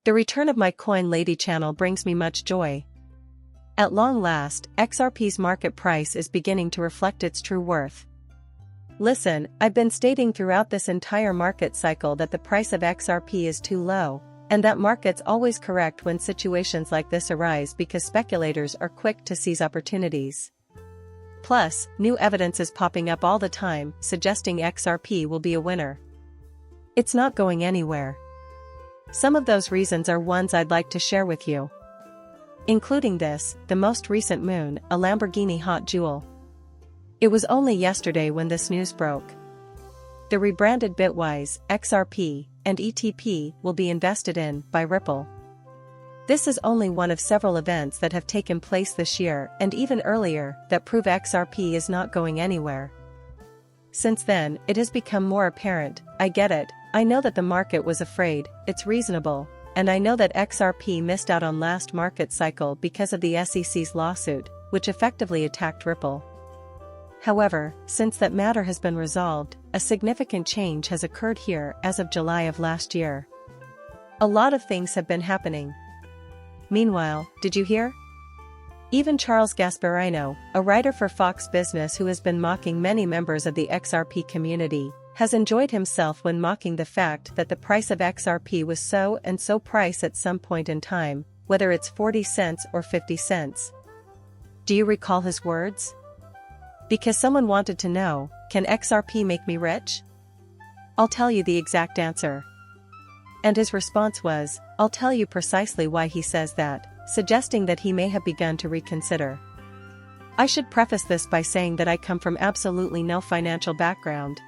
The return of my Coin Lady channel brings me much joy. At long last, XRP's market price is beginning to reflect its true worth. Listen, I've been stating throughout this entire market cycle that the price of XRP is too low, and that markets always correct when situations like this arise because speculators are quick to seize opportunities. Plus, new evidence is popping up all the time, suggesting XRP will be a winner. It's not going anywhere. Some of those reasons are ones I'd like to share with you. Including this, the most recent moon, a Lamborghini hot jewel. It was only yesterday when this news broke. The rebranded Bitwise, XRP, and ETP will be invested in by Ripple. This is only one of several events that have taken place this year and even earlier that prove XRP is not going anywhere. Since then, it has become more apparent. I get it, I know that the market was afraid, it's reasonable, and I know that XRP missed out on last market cycle because of the SEC's lawsuit, which effectively attacked Ripple. However, since that matter has been resolved, a significant change has occurred here as of July of last year. A lot of things have been happening. Meanwhile, did you hear? Even Charles Gasparino, a writer for Fox Business who has been mocking many members of the XRP community, has enjoyed himself when mocking the fact that the price of XRP was so and so price at some point in time, whether it's 40 cents or 50 cents. Do you recall his words? Because someone wanted to know, can XRP make me rich? I'll tell you the exact answer. And his response was, I'll tell you precisely why he says that, suggesting that he may have begun to reconsider. I should preface this by saying that I come from absolutely no financial background.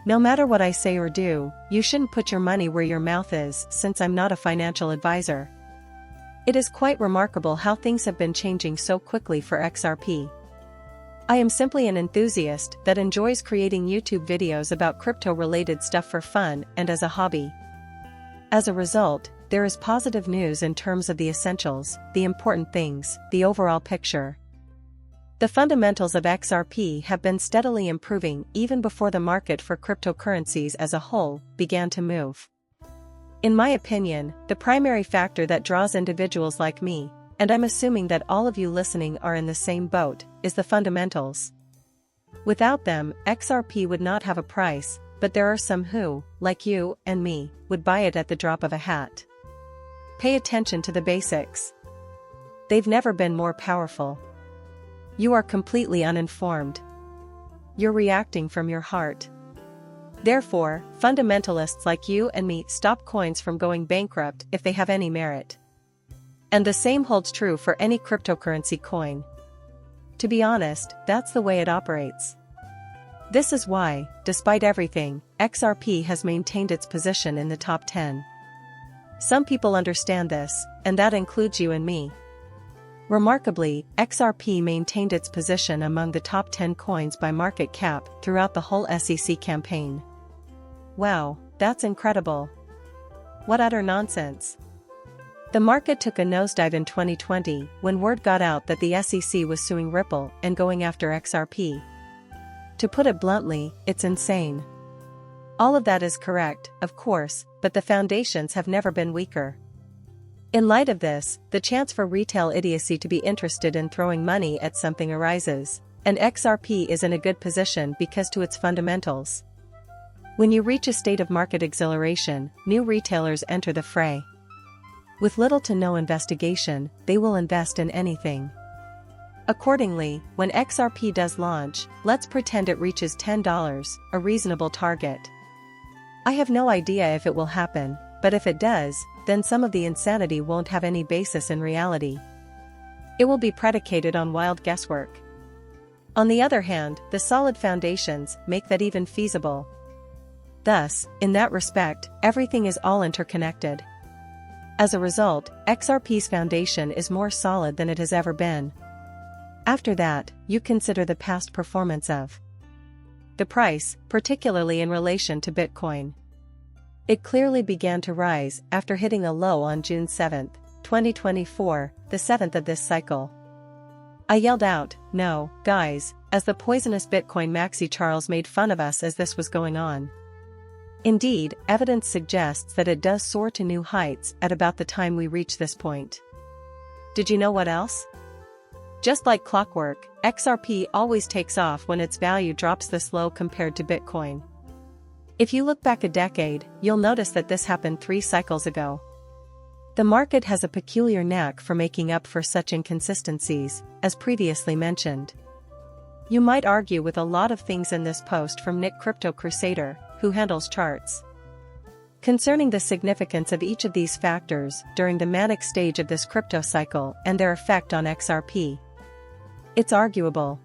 No matter what I say or do, you shouldn't put your money where your mouth is since I'm not a financial advisor. It is quite remarkable how things have been changing so quickly for XRP. I am simply an enthusiast that enjoys creating YouTube videos about crypto-related stuff for fun and as a hobby. As a result, there is positive news in terms of the essentials, the important things, the overall picture. The fundamentals of XRP have been steadily improving even before the market for cryptocurrencies as a whole began to move. In my opinion, the primary factor that draws individuals like me, and I'm assuming that all of you listening are in the same boat, is the fundamentals. Without them, XRP would not have a price, but there are some who, like you and me, would buy it at the drop of a hat. Pay attention to the basics. They've never been more powerful. You are completely uninformed. You're reacting from your heart. Therefore, fundamentalists like you and me stop coins from going bankrupt if they have any merit. And the same holds true for any cryptocurrency coin. To be honest, that's the way it operates. This is why, despite everything, XRP has maintained its position in the top 10. Some people understand this, and that includes you and me. Remarkably, XRP maintained its position among the top 10 coins by market cap throughout the whole SEC campaign. Wow, that's incredible. What utter nonsense. The market took a nosedive in 2020 when word got out that the SEC was suing Ripple and going after XRP. To put it bluntly, it's insane. All of that is correct, of course, but the foundations have never been weaker. In light of this, the chance for retail idiocy to be interested in throwing money at something arises, and XRP is in a good position because to its fundamentals. When you reach a state of market exhilaration, new retailers enter the fray. With little to no investigation, they will invest in anything. Accordingly, when XRP does launch, let's pretend it reaches $10, a reasonable target. I have no idea if it will happen, but if it does, then some of the insanity won't have any basis in reality. It will be predicated on wild guesswork. On the other hand, the solid foundations make that even feasible. Thus, in that respect, everything is all interconnected. As a result, XRP's foundation is more solid than it has ever been. After that, you consider the past performance of the price, particularly in relation to Bitcoin. It clearly began to rise after hitting a low on June 7, 2024, the 7th of this cycle. I yelled out, "No, guys," as the poisonous Bitcoin maxi Charles made fun of us as this was going on. Indeed, evidence suggests that it does soar to new heights at about the time we reach this point. Did you know what else? Just like clockwork, XRP always takes off when its value drops this low compared to Bitcoin. If you look back a decade, you'll notice that this happened 3 cycles ago. The market has a peculiar knack for making up for such inconsistencies, as previously mentioned. You might argue with a lot of things in this post from Nick Crypto Crusader, who handles charts, concerning the significance of each of these factors during the manic stage of this crypto cycle and their effect on XRP. It's arguable.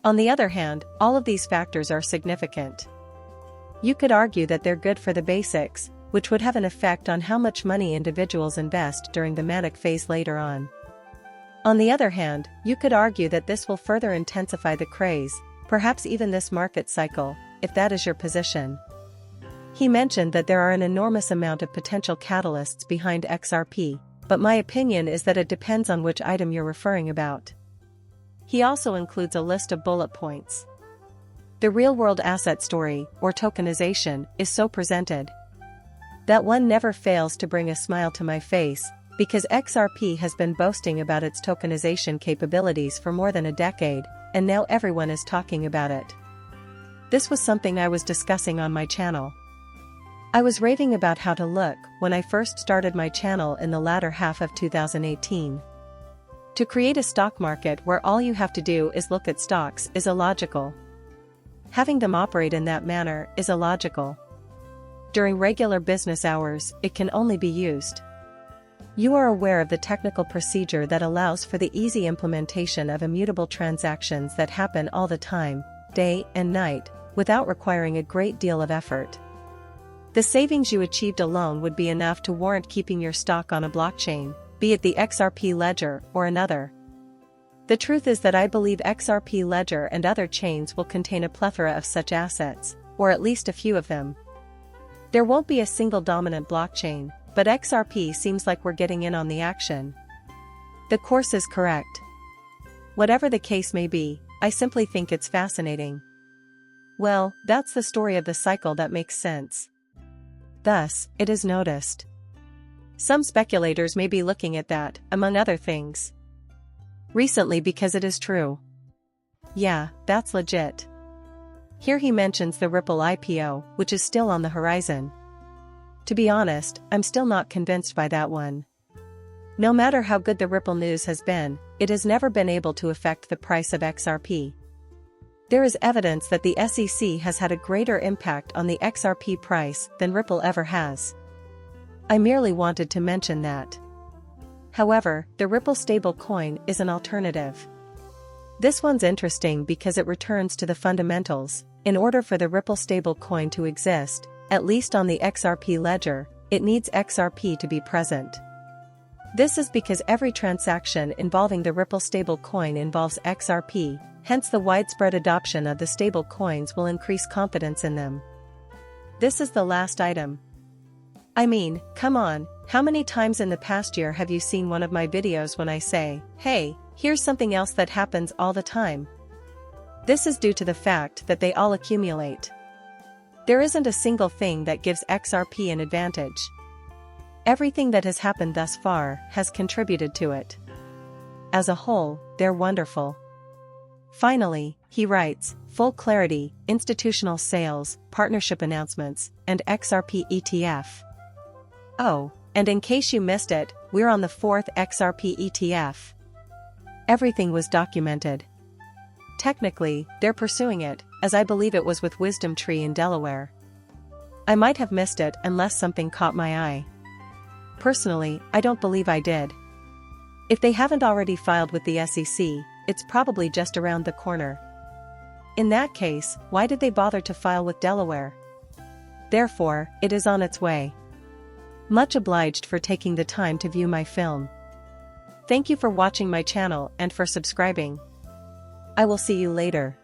On the other hand, all of these factors are significant. You could argue that they're good for the basics, which would have an effect on how much money individuals invest during the manic phase later on. On the other hand, you could argue that this will further intensify the craze, perhaps even this market cycle, if that is your position. He mentioned that there are an enormous amount of potential catalysts behind XRP, but my opinion is that it depends on which item you're referring about. He also includes a list of bullet points. The real-world asset story, or tokenization, is so presented. That one never fails to bring a smile to my face, because XRP has been boasting about its tokenization capabilities for more than a decade, and now everyone is talking about it. This was something I was discussing on my channel. I was raving about how to look when I first started my channel in the latter half of 2018. To create a stock market where all you have to do is look at stocks is illogical. Having them operate in that manner is illogical. During regular business hours, it can only be used. You are aware of the technical procedure that allows for the easy implementation of immutable transactions that happen all the time, day and night, without requiring a great deal of effort. The savings you achieved alone would be enough to warrant keeping your stock on a blockchain, be it the XRP ledger or another. The truth is that I believe XRP ledger and other chains will contain a plethora of such assets, or at least a few of them. There won't be a single dominant blockchain, but XRP seems like we're getting in on the action. The course is correct. Whatever the case may be, I simply think it's fascinating. Well, that's the story of the cycle that makes sense. Thus, it is noticed. Some speculators may be looking at that, among other things. Recently because it is true. Yeah, that's legit. Here he mentions the Ripple IPO, which is still on the horizon. To be honest, I'm still not convinced by that one. No matter how good the Ripple news has been, it has never been able to affect the price of XRP. There is evidence that the SEC has had a greater impact on the XRP price than Ripple ever has. I merely wanted to mention that. However, the Ripple stablecoin is an alternative. This one's interesting because it returns to the fundamentals. In order for the Ripple stablecoin to exist, at least on the XRP ledger, it needs XRP to be present. This is because every transaction involving the Ripple stablecoin involves XRP, hence the widespread adoption of the stablecoins will increase confidence in them. This is the last item. I mean, come on, how many times in the past year have you seen one of my videos when I say, hey, here's something else that happens all the time? This is due to the fact that they all accumulate. There isn't a single thing that gives XRP an advantage. Everything that has happened thus far has contributed to it. As a whole, they're wonderful. Finally, he writes, full clarity, institutional sales, partnership announcements, and XRP ETF. Oh, and in case you missed it, we're on the 4th XRP ETF. Everything was documented. Technically, they're pursuing it, as I believe it was with Wisdom Tree in Delaware. I might have missed it unless something caught my eye. Personally, I don't believe I did. If they haven't already filed with the SEC, it's probably just around the corner. In that case, why did they bother to file with Delaware? Therefore, it is on its way. Much obliged for taking the time to view my film. Thank you for watching my channel and for subscribing. I will see you later.